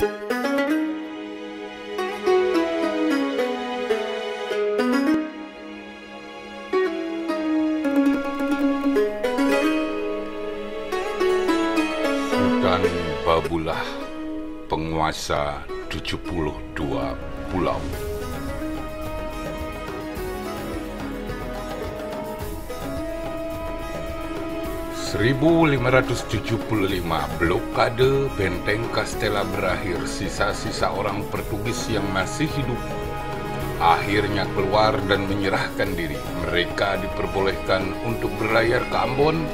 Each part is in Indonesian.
Sultan Babulah, penguasa 72 pulau. (1575) blokade benteng Castella berakhir. Sisa-sisa orang Portugis yang masih hidup akhirnya keluar dan menyerahkan diri. Mereka diperbolehkan untuk berlayar ke Ambon,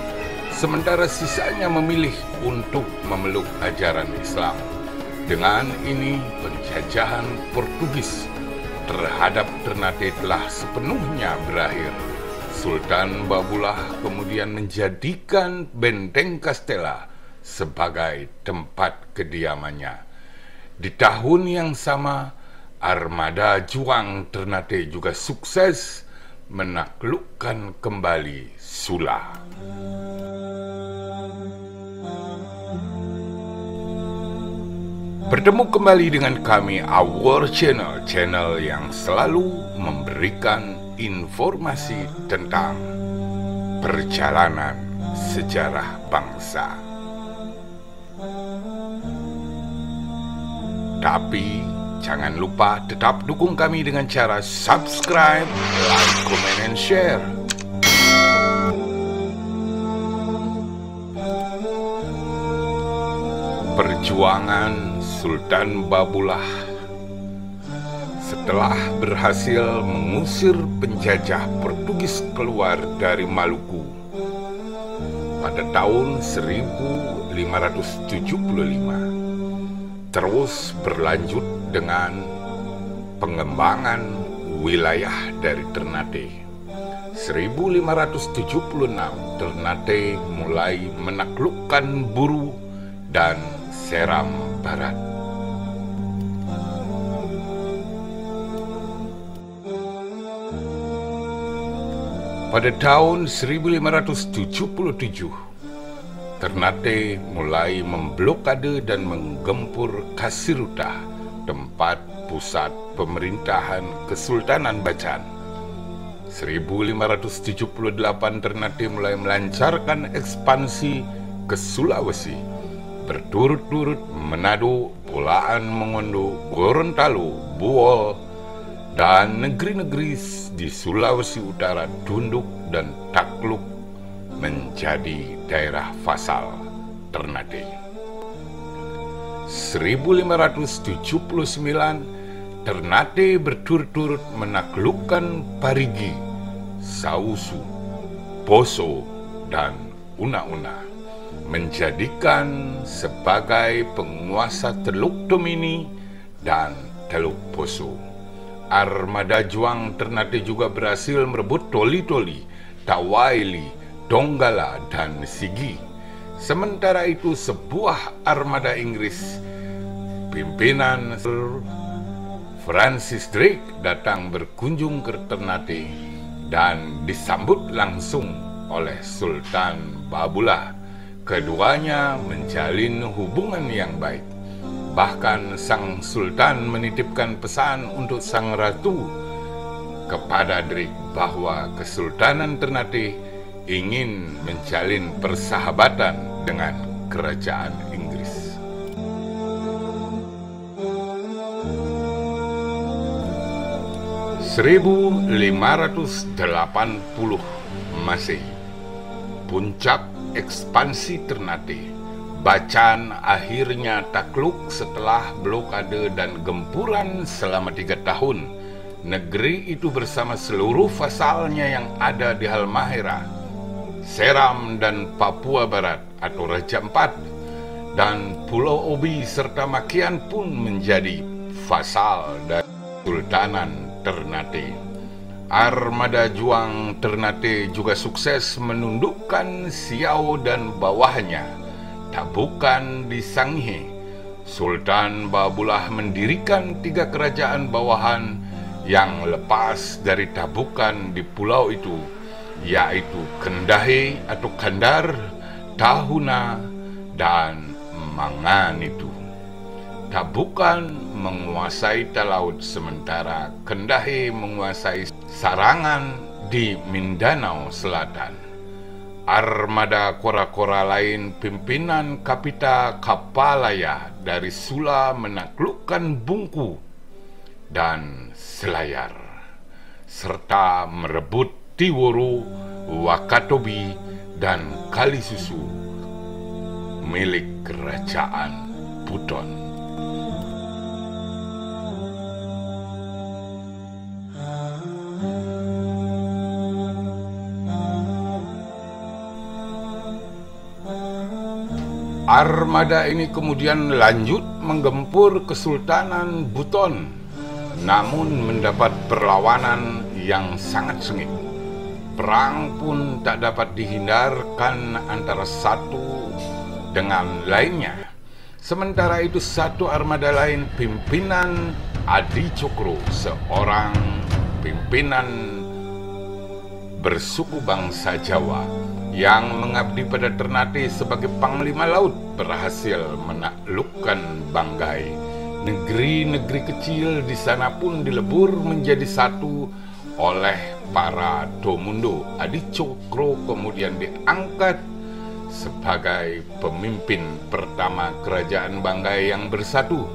sementara sisanya memilih untuk memeluk ajaran Islam. Dengan ini, penjajahan Portugis terhadap Ternate telah sepenuhnya berakhir. Sultan Babulah kemudian menjadikan benteng Castella sebagai tempat kediamannya. Di tahun yang sama, armada juang Ternate juga sukses menaklukkan kembali Sula. Bertemu kembali dengan kami, Our Channel yang selalu memberikan informasi tentang perjalanan sejarah bangsa. Tapi jangan lupa tetap dukung kami dengan cara subscribe, like, comment, and share. Perjuangan Sultan Babulah setelah berhasil mengusir penjajah Portugis keluar dari Maluku pada tahun 1575, terus berlanjut dengan pengembangan wilayah dari Ternate. 1576 Ternate mulai menaklukkan Buru dan Seram Barat. Pada tahun 1577, Ternate mulai memblokade dan menggempur Kasiruta, tempat pusat pemerintahan Kesultanan Bacan. 1578 Ternate mulai melancarkan ekspansi ke Sulawesi, berturut-turut Manado, Pulaan Mongondo, Gorontalo, Buol, dan negeri-negeri di Sulawesi Utara tunduk dan takluk menjadi daerah vasal Ternate. 1579 Ternate berturut-turut menaklukkan Parigi, Sausu, Poso, dan Una-Una, menjadikan sebagai penguasa Teluk Tomini dan Teluk Poso. Armada juang Ternate juga berhasil merebut Toli-Toli, Tawaili, Donggala, dan Sigi. Sementara itu, sebuah armada Inggris pimpinan Sir Francis Drake datang berkunjung ke Ternate dan disambut langsung oleh Sultan Babulah. Keduanya menjalin hubungan yang baik. Bahkan sang sultan menitipkan pesan untuk sang ratu kepada Drake bahwa Kesultanan Ternate ingin menjalin persahabatan dengan kerajaan Inggris. (1580) Masehi, puncak ekspansi Ternate. Bacan akhirnya takluk setelah blokade dan gempuran selama 3 tahun. Negeri itu bersama seluruh vasalnya yang ada di Halmahera, Seram, dan Papua Barat atau Raja Ampat, dan Pulau Obi serta Makian pun menjadi vasal dari Sultanan Ternate. Armada juang Ternate juga sukses menundukkan Siau dan bawahnya, Tabukan di Sanghe. Sultan Babulah mendirikan 3 kerajaan bawahan yang lepas dari Tabukan di pulau itu, yaitu Kendahe atau Kandar, Tahuna, dan Manganitu. Tabukan menguasai Talaut sementara Kendahi menguasai Sarangan di Mindanao Selatan. Armada kora-kora lain pimpinan Kapita Kapalaya dari Sula menaklukkan Bungku dan Selayar, serta merebut Tiworo, Wakatobi, dan Kalisusu milik Kerajaan Buton. Armada ini kemudian lanjut menggempur Kesultanan Buton, namun mendapat perlawanan yang sangat sengit. Perang pun tak dapat dihindarkan antara satu dengan lainnya. Sementara itu satu armada lain pimpinan Adi Cokro, seorang pimpinan bersuku bangsa Jawa yang mengabdi pada Ternate sebagai Panglima Laut, berhasil menaklukkan Banggai. Negeri-negeri kecil di sana pun dilebur menjadi satu oleh para Tomundo. Adi Cokro kemudian diangkat sebagai pemimpin pertama Kerajaan Banggai yang bersatu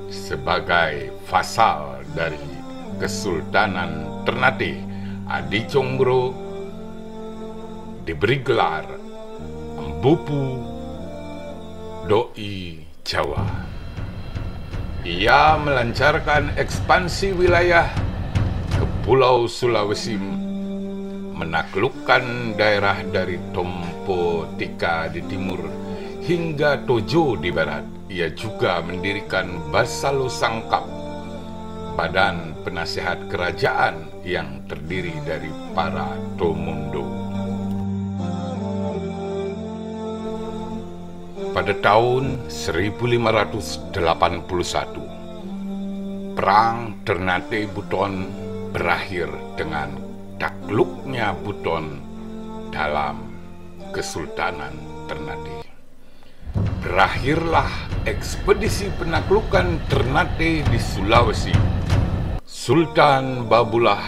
sebagai vasal dari Kesultanan Ternate. Adi Cokro diberi gelar Empupu Doi Jawa. Ia melancarkan ekspansi wilayah ke Pulau Sulawesi, menaklukkan daerah dari Tompo Tika di timur hingga Tojo di barat. Ia juga mendirikan Basalo Sangkap, badan penasehat kerajaan yang terdiri dari para Tomundo. Pada tahun 1581, Perang Ternate Buton berakhir dengan takluknya Buton dalam Kesultanan Ternate. Berakhirlah ekspedisi penaklukan Ternate di Sulawesi. Sultan Babulah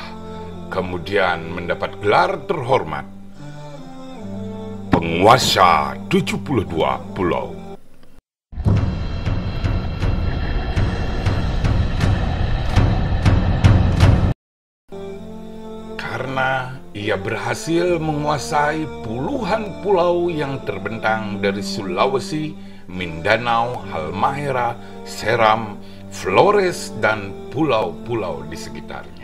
kemudian mendapat gelar terhormat penguasa 72 pulau. Karena ia berhasil menguasai puluhan pulau yang terbentang dari Sulawesi, Mindanao, Halmahera, Seram, Flores, dan pulau-pulau di sekitarnya.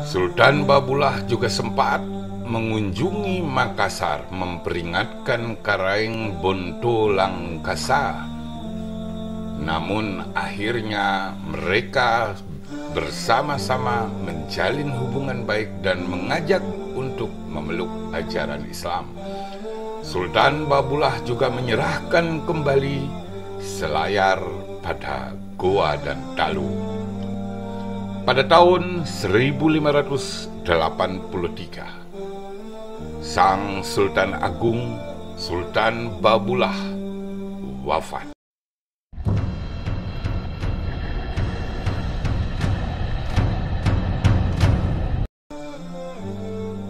Sultan Babulah juga sempat mengunjungi Makassar memperingatkan Karaeng Bonto Langkasa. Namun akhirnya mereka bersama-sama menjalin hubungan baik dan mengajak untuk memeluk ajaran Islam. Sultan Babulah juga menyerahkan kembali Selayar pada Goa dan Talu. Pada tahun 1583, Sang Sultan Agung, Sultan Babulah, wafat.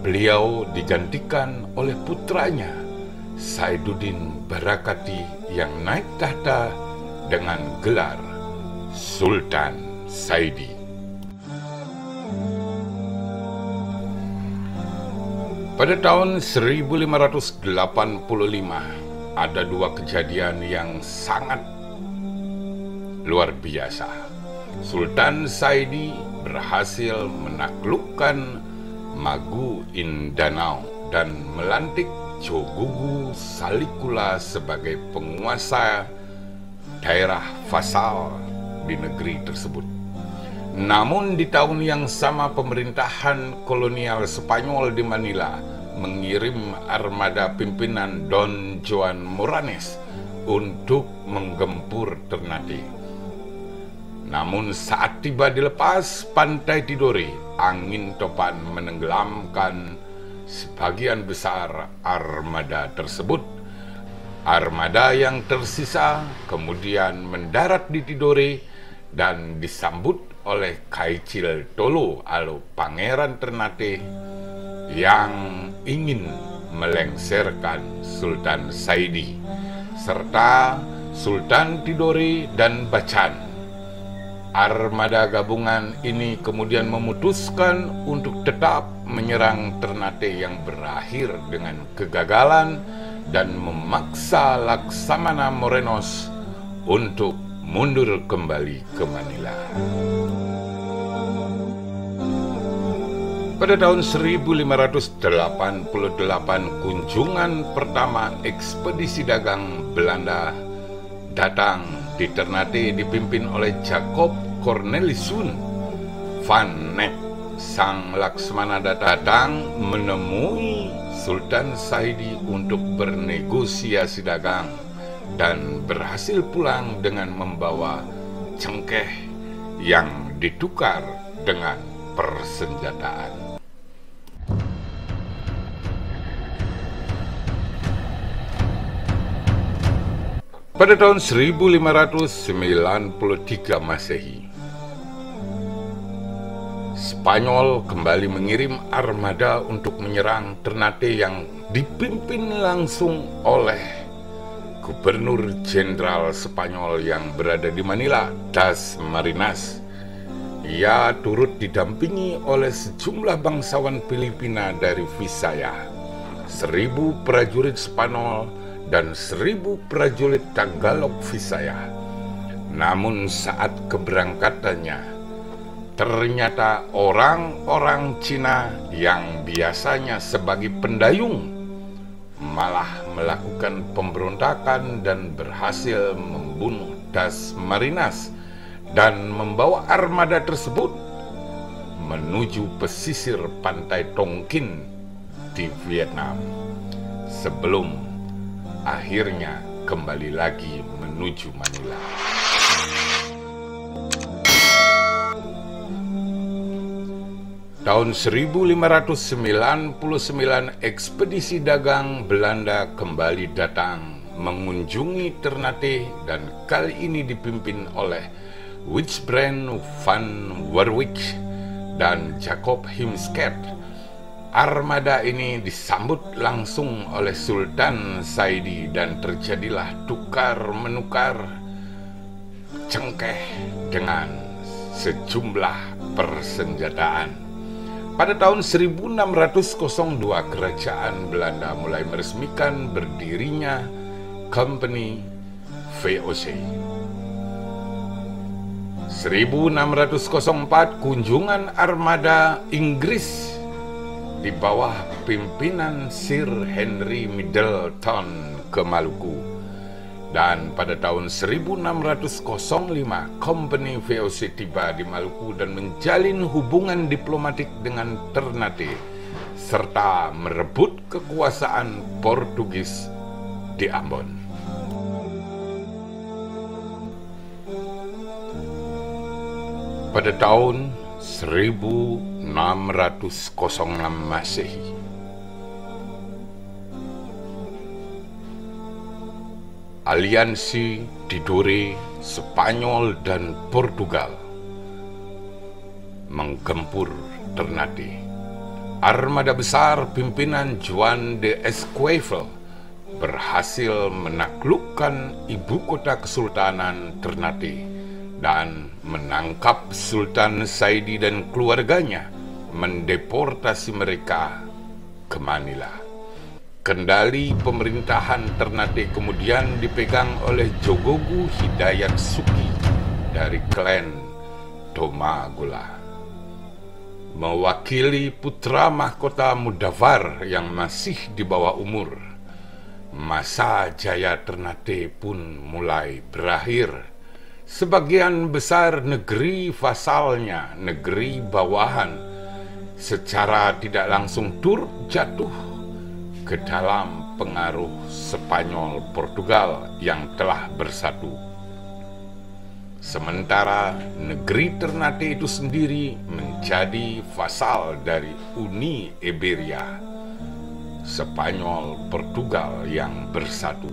Beliau digantikan oleh putranya, Saiduddin Barakati, yang naik tahta dengan gelar Sultan Saidi. Pada tahun 1585 ada dua kejadian yang sangat luar biasa. Sultan Saidi berhasil menaklukkan Magu Indanao dan melantik Jogugu Salikula sebagai penguasa daerah vasal di negeri tersebut. Namun di tahun yang sama pemerintahan kolonial Spanyol di Manila mengirim armada pimpinan Don Juan Moranes untuk menggempur Ternate. Namun saat tiba di lepas pantai Tidore, angin topan menenggelamkan sebagian besar armada tersebut. Armada yang tersisa kemudian mendarat di Tidore dan disambut oleh Kaicil Tolo atau Pangeran Ternate yang ingin melengsarkan Sultan Saidi serta Sultan Tidore dan Bacan. Armada gabungan ini kemudian memutuskan untuk tetap menyerang Ternate yang berakhir dengan kegagalan dan memaksa Laksamana Morenos untuk mundur kembali ke Manila. Pada tahun 1588, kunjungan pertama ekspedisi dagang Belanda datang di Ternate dipimpin oleh Jacob Corneliszoon van Neck. Sang Laksmana datang menemui Sultan Saidi untuk bernegosiasi dagang dan berhasil pulang dengan membawa cengkeh yang ditukar dengan persenjataan. Pada tahun 1593 Masehi, Spanyol kembali mengirim armada untuk menyerang Ternate yang dipimpin langsung oleh Gubernur Jenderal Spanyol yang berada di Manila, Das Marinas. Ia turut didampingi oleh sejumlah bangsawan Filipina dari Visaya, 1.000 prajurit Spanyol dan 1.000 prajurit Tagalog Visaya. Namun saat keberangkatannya, ternyata orang-orang Cina yang biasanya sebagai pendayung malah melakukan pemberontakan dan berhasil membunuh Das Marinas dan membawa armada tersebut menuju pesisir pantai Tonkin di Vietnam sebelum akhirnya kembali lagi menuju Manila. Tahun 1599 ekspedisi dagang Belanda kembali datang mengunjungi Ternate dan kali ini dipimpin oleh Witwatersrand van Warwick dan Jacob Heemskerk. Armada ini disambut langsung oleh Sultan Saidi dan terjadilah tukar-menukar cengkeh dengan sejumlah persenjataan. Pada tahun 1602 kerajaan Belanda mulai meresmikan berdirinya Company VOC. 1604 kunjungan armada Inggris di bawah pimpinan Sir Henry Middleton ke Maluku. Dan pada tahun 1605 Company VOC tiba di Maluku dan menjalin hubungan diplomatik dengan Ternate serta merebut kekuasaan Portugis di Ambon. Pada tahun 1606 Masehi, aliansi Tidore, Spanyol dan Portugal menggempur Ternate. Armada besar pimpinan Juan de Esquivel berhasil menaklukkan ibu kota Kesultanan Ternate dan menangkap Sultan Saidi dan keluarganya, mendeportasi mereka ke Manila. Kendali pemerintahan Ternate kemudian dipegang oleh Jogogu Hidayat Suki dari klan Domagula. Mewakili putra mahkota Mudawar yang masih di bawah umur, masa jaya Ternate pun mulai berakhir. Sebagian besar negeri vasalnya, negeri bawahan, secara tidak langsung turut jatuh ke dalam pengaruh Spanyol Portugal yang telah bersatu. Sementara negeri Ternate itu sendiri menjadi vasal dari Uni Iberia. Spanyol, Portugal yang bersatu.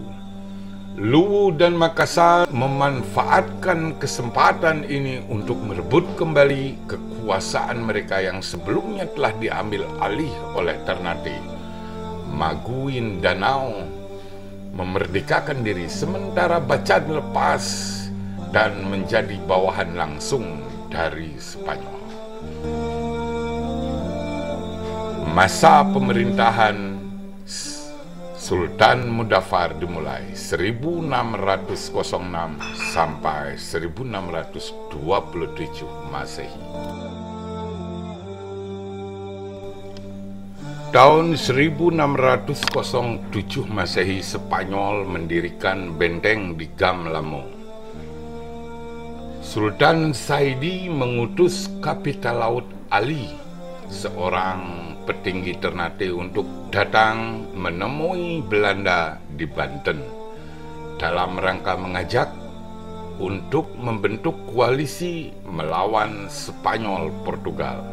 Luwu dan Makassar memanfaatkan kesempatan ini untuk merebut kembali kekuasaan mereka yang sebelumnya telah diambil alih oleh Ternate. Maguindanao memerdekakan diri, sementara Bacan lepas dan menjadi bawahan langsung dari Spanyol. Masa pemerintahan Sultan Mudaffar dimulai 1606 sampai 1627 Masehi. Tahun 1607 Masehi, Spanyol mendirikan benteng di Gamlamo. Sultan Saidi mengutus Kapital Laut Ali, seorang petinggi Ternate, untuk datang menemui Belanda di Banten dalam rangka mengajak untuk membentuk koalisi melawan Spanyol Portugal.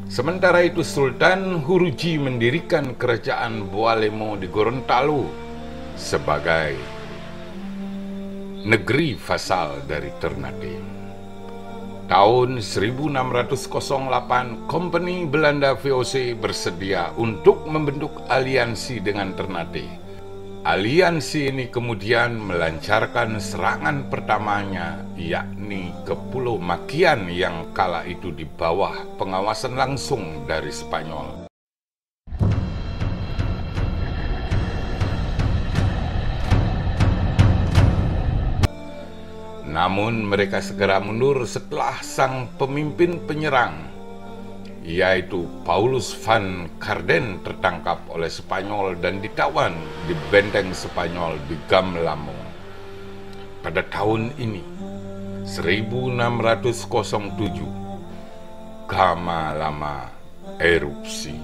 Sementara itu Sultan Huruji mendirikan kerajaan Boalemo di Gorontalo sebagai negeri vasal dari Ternate. Tahun 1608, Kompeni Belanda VOC bersedia untuk membentuk aliansi dengan Ternate. Aliansi ini kemudian melancarkan serangan pertamanya, yakni ke Pulau Makian yang kala itu di bawah pengawasan langsung dari Spanyol. Namun mereka segera mundur setelah sang pemimpin penyerang, yaitu Paulus van Carden, tertangkap oleh Spanyol dan ditawan di benteng Spanyol di Gamlamo. Pada tahun ini, 1607, Gamalama erupsi.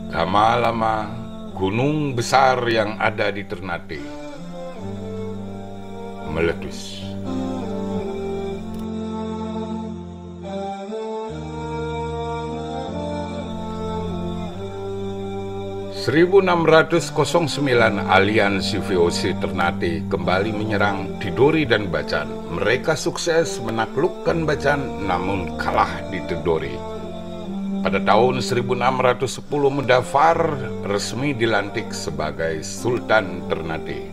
Gamalama, gunung besar yang ada di Ternate, meletus. (1609) aliansi VOC Ternate kembali menyerang Tidore dan Bacan. Mereka sukses menaklukkan Bacan namun kalah di Tidore. Pada tahun 1610 Mudaffar resmi dilantik sebagai Sultan Ternate.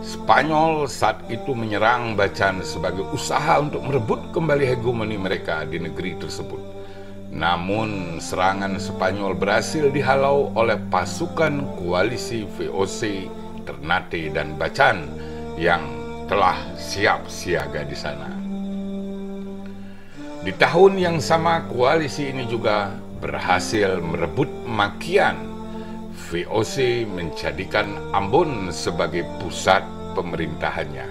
Spanyol saat itu menyerang Bacan sebagai usaha untuk merebut kembali hegemoni mereka di negeri tersebut. Namun serangan Spanyol berhasil dihalau oleh pasukan koalisi VOC, Ternate dan Bacan yang telah siap siaga di sana. Di tahun yang sama koalisi ini juga berhasil merebut Makian. VOC menjadikan Ambon sebagai pusat pemerintahannya.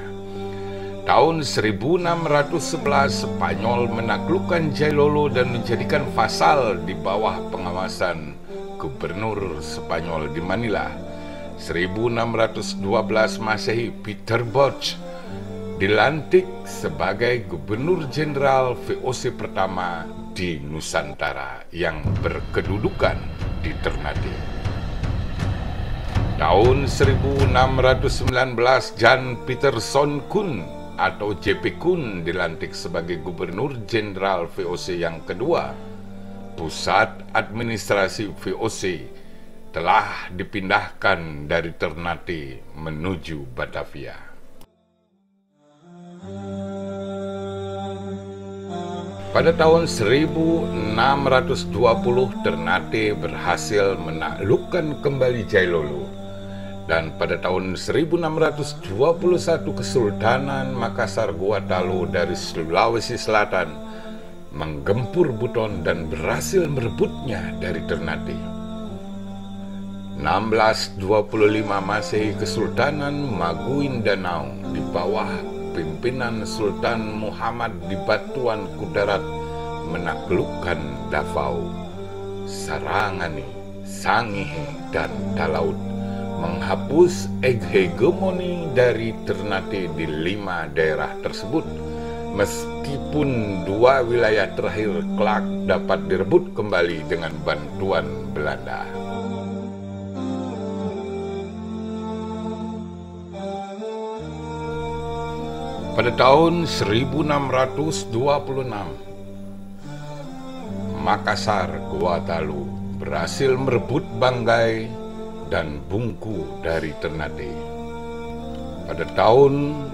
Tahun 1611 Spanyol menaklukkan Jailolo dan menjadikan vasal di bawah pengawasan gubernur Spanyol di Manila. 1612 Masehi, Peter Bosch dilantik sebagai gubernur jenderal VOC pertama di Nusantara yang berkedudukan di Ternate. Tahun 1619 Jan Pieterszoon Koen atau JP Koen dilantik sebagai Gubernur Jenderal VOC yang kedua. Pusat administrasi VOC telah dipindahkan dari Ternate menuju Batavia. Pada tahun 1620 Ternate berhasil menaklukkan kembali Jailolo. Dan pada tahun 1621 Kesultanan Makassar Gorontalo dari Sulawesi Selatan menggempur Buton dan berhasil merebutnya dari Ternate. 1625 Masehi, Kesultanan Maguindanao di bawah pimpinan Sultan Muhammad di Batuan Kudarat menaklukkan Davao, Sarangani, Sangihe, dan Talaud, menghapus hegemoni dari Ternate di 5 daerah tersebut. Meskipun 2 wilayah terakhir kelak dapat direbut kembali dengan bantuan Belanda. Pada tahun 1626, Makassar Gua Talu berhasil merebut Banggai dan Bungku dari Ternate. Pada tahun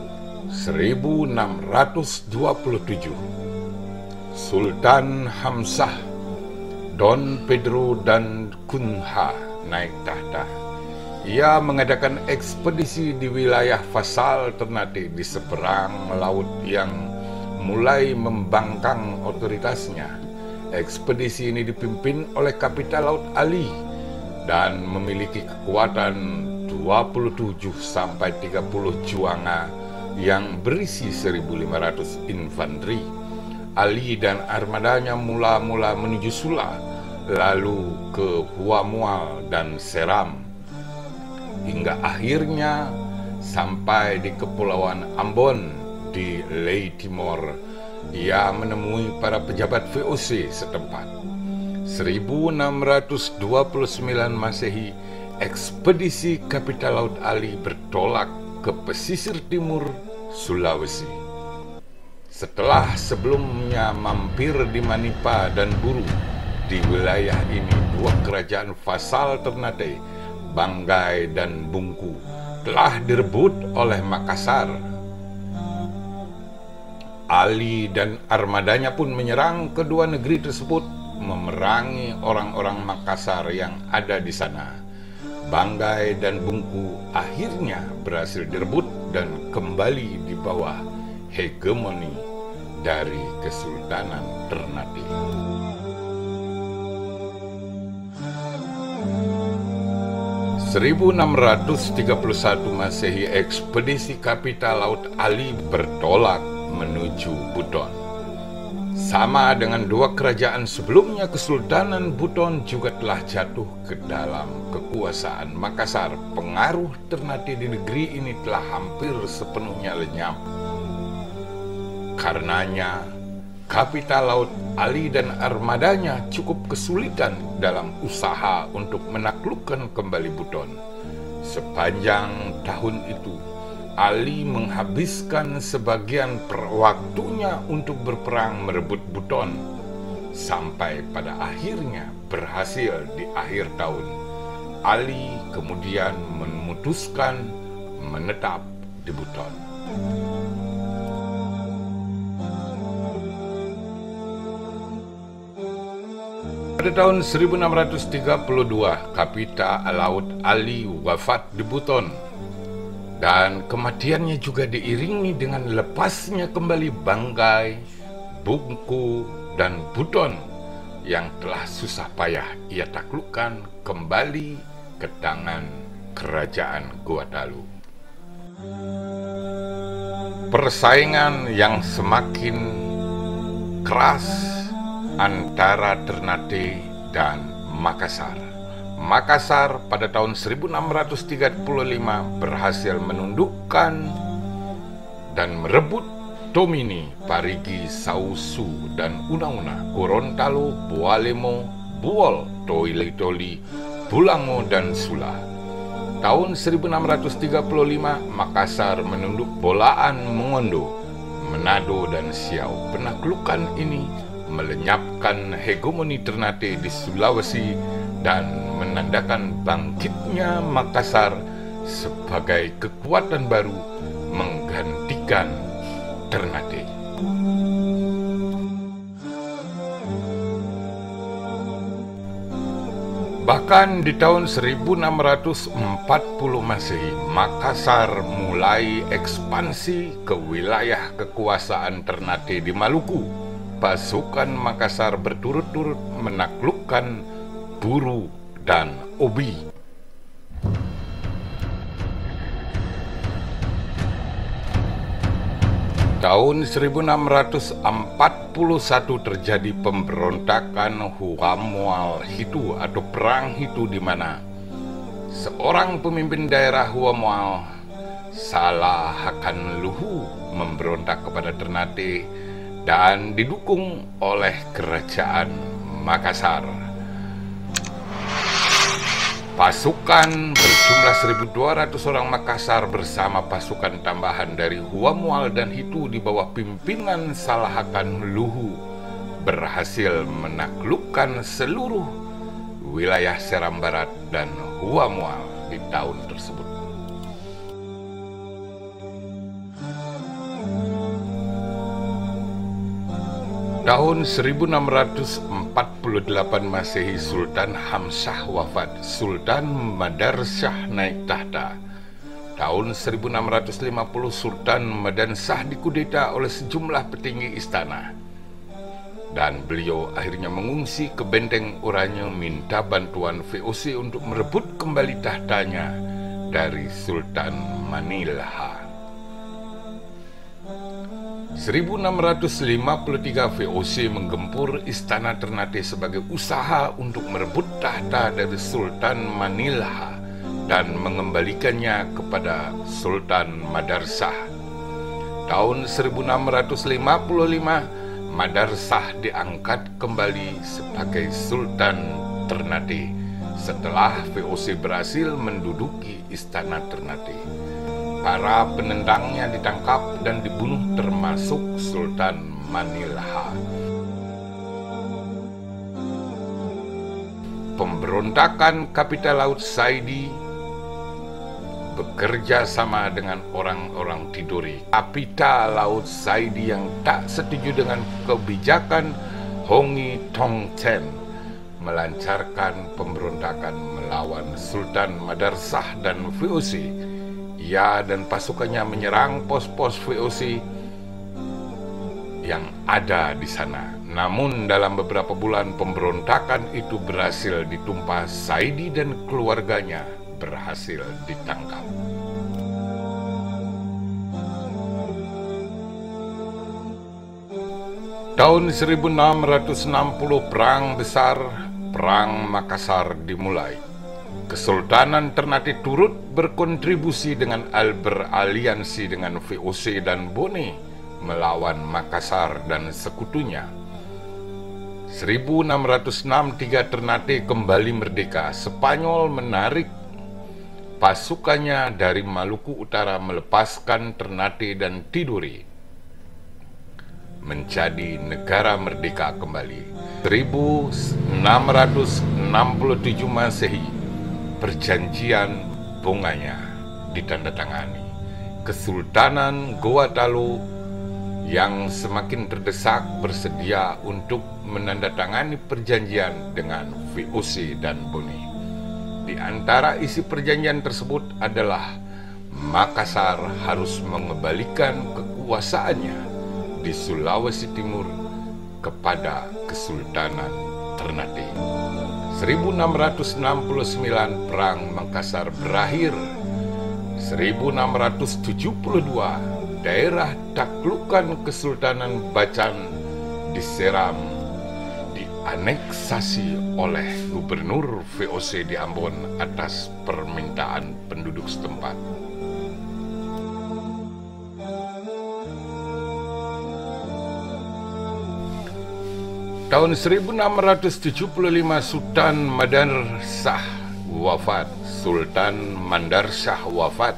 1627, Sultan Hamzah, Don Pedro dan Kunha naik tahta. Ia mengadakan ekspedisi di wilayah vasal Ternate di seberang laut yang mulai membangkang otoritasnya. Ekspedisi ini dipimpin oleh Kapital Laut Ali dan memiliki kekuatan 27-30 juanga yang berisi 1.500 infanteri. Ali dan armadanya mula-mula menuju Sula, lalu ke Huamual dan Seram, hingga akhirnya sampai di Kepulauan Ambon di Ley Timor. Ia menemui para pejabat VOC setempat. 1629 Masehi, ekspedisi Kapital Laut Ali bertolak ke pesisir timur Sulawesi. Setelah sebelumnya mampir di Manipa dan Buru, di wilayah ini dua kerajaan vasal Ternate, Banggai dan Bungku, telah direbut oleh Makassar. Ali dan armadanya pun menyerang kedua negeri tersebut, memerangi orang-orang Makassar yang ada di sana. Banggai dan Bungku akhirnya berhasil direbut dan kembali di bawah hegemoni dari Kesultanan Ternate. 1631 Masehi, ekspedisi Kapital Laut Ali bertolak menuju Buton. Sama dengan dua kerajaan sebelumnya, Kesultanan Buton juga telah jatuh ke dalam kekuasaan Makassar. Pengaruh Ternate di negeri ini telah hampir sepenuhnya lenyap. Karenanya, Kapital Laut Ali dan armadanya cukup kesulitan dalam usaha untuk menaklukkan kembali Buton. Sepanjang tahun itu, Ali menghabiskan sebagian waktunya untuk berperang merebut Buton, sampai pada akhirnya berhasil di akhir tahun. Ali kemudian memutuskan menetap di Buton. Pada tahun 1632, Kapital Laut Ali wafat di Buton, dan kematiannya juga diiringi dengan lepasnya kembali Banggai, Bungku, dan Buton yang telah susah payah ia taklukkan kembali ke tangan Kerajaan Gua Talu. Persaingan yang semakin keras antara Ternate dan Makassar. Makassar pada tahun 1635 berhasil menundukkan dan merebut Tomini, Parigi, Sausu, dan Una-Una, Gorontalo, Bualemo, Buol, Toili-Toli, Bulango, dan Sula. Tahun 1635 Makassar menunduk Bolaan, Mongondo, Manado, dan Siau. Penaklukan ini melenyapkan hegemoni Ternate di Sulawesi dan menandakan bangkitnya Makassar sebagai kekuatan baru menggantikan Ternate. Bahkan di tahun 1640 Masehi, Makassar mulai ekspansi ke wilayah kekuasaan Ternate di Maluku. Pasukan Makassar berturut-turut menaklukkan Buru dan Obi. Tahun 1641 terjadi pemberontakan Huamual Hitu atau Perang Hitu, di mana seorang pemimpin daerah Huamual, Salah Hakan Luhu, memberontak kepada Ternate dan didukung oleh Kerajaan Makassar. Pasukan berjumlah 1.200 orang Makassar bersama pasukan tambahan dari Huamual dan Hitu di bawah pimpinan Salahakan Luhu berhasil menaklukkan seluruh wilayah Seram Barat dan Huamual di tahun tersebut. Tahun 1648 Masehi, Sultan Hamzah wafat, Sultan Madarsah naik tahta. Tahun 1650 Sultan Madansah dikudeta oleh sejumlah petinggi istana, dan beliau akhirnya mengungsi ke Benteng Oranye minta bantuan VOC untuk merebut kembali tahtanya dari Sultan Manilha. 1653 VOC menggempur istana Ternate sebagai usaha untuk merebut tahta dari Sultan Manilha dan mengembalikannya kepada Sultan Madarsah. Tahun 1655 Madarsah diangkat kembali sebagai Sultan Ternate setelah VOC berhasil menduduki istana Ternate. Para penendangnya ditangkap dan dibunuh termasuk Sultan Manilha. Pemberontakan Kapital Laut Saidi bekerja sama dengan orang-orang Tidore. Kapital Laut Saidi yang tak setuju dengan kebijakan Hongi Tongten melancarkan pemberontakan melawan Sultan Madarsah dan VOC. Ia dan pasukannya menyerang pos-pos VOC yang ada di sana. Namun dalam beberapa bulan pemberontakan itu berhasil ditumpas. Saidi dan keluarganya berhasil ditangkap. Tahun 1660 Perang Besar, Perang Makassar dimulai. Kesultanan Ternate turut berkontribusi dengan beraliansi dengan VOC dan Bone melawan Makassar dan sekutunya. 1606 Ternate kembali merdeka. Spanyol menarik pasukannya dari Maluku Utara melepaskan Ternate dan Tidore menjadi negara merdeka kembali. 1667 Masehi Perjanjian Bongaya ditandatangani. Kesultanan Goa Talo yang semakin terdesak bersedia untuk menandatangani perjanjian dengan VOC dan Bone. Di antara isi perjanjian tersebut adalah Makassar harus mengembalikan kekuasaannya di Sulawesi Timur kepada Kesultanan Ternate. 1669 Perang Makassar berakhir. 1672 daerah taklukan Kesultanan Bacan di Seram dianeksasi oleh Gubernur VOC di Ambon atas permintaan penduduk setempat. Tahun 1675 Sultan Madarsah wafat. Sultan Madarsah wafat.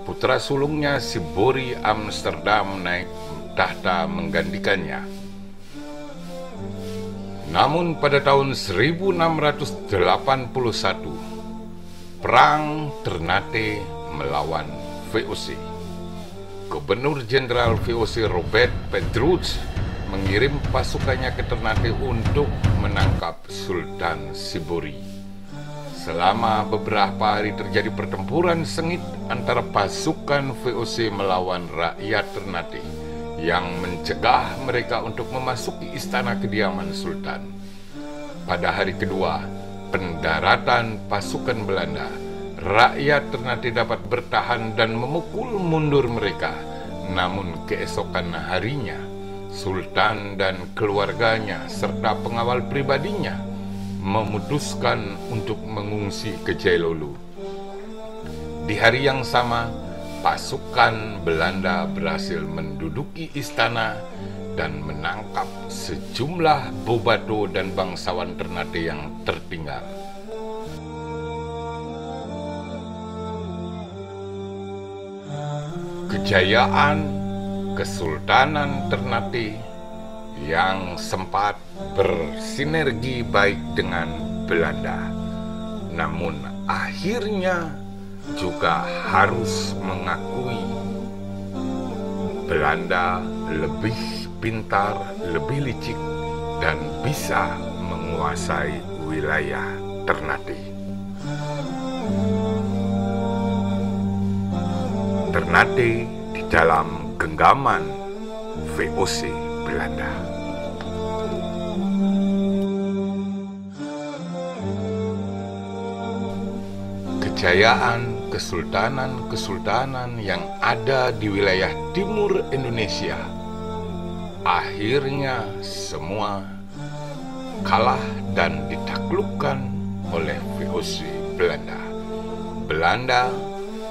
Putra sulungnya Sibori Amsterdam naik tahta menggantikannya. Namun pada tahun 1681 Perang Ternate melawan VOC. Gubernur Jenderal VOC Robert Petrus mengirim pasukannya ke Ternate untuk menangkap Sultan Sibori. Selama beberapa hari terjadi pertempuran sengit antara pasukan VOC melawan rakyat Ternate yang mencegah mereka untuk memasuki istana kediaman Sultan. Pada hari kedua pendaratan pasukan Belanda, rakyat Ternate dapat bertahan dan memukul mundur mereka. Namun keesokan harinya Sultan dan keluarganya serta pengawal pribadinya memutuskan untuk mengungsi ke Jailolo. Di hari yang sama, pasukan Belanda berhasil menduduki istana dan menangkap sejumlah bobato dan bangsawan Ternate yang tertinggal. kejayaan Kesultanan Ternate yang sempat bersinergi baik dengan Belanda, namun akhirnya juga harus mengakui Belanda lebih pintar, lebih licik, dan bisa menguasai wilayah Ternate. Ternate di dalam genggaman VOC Belanda. Kejayaan kesultanan-kesultanan yang ada di wilayah timur Indonesia akhirnya semua kalah dan ditaklukkan oleh VOC Belanda. Belanda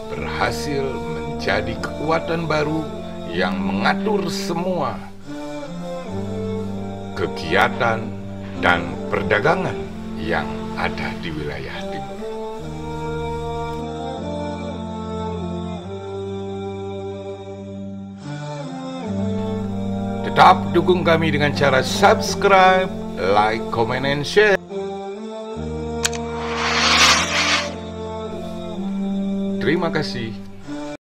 berhasil menjadi kekuatan baru yang mengatur semua kegiatan dan perdagangan yang ada di wilayah timur. Tetap dukung kami dengan cara subscribe, like, comment, and share. Terima kasih.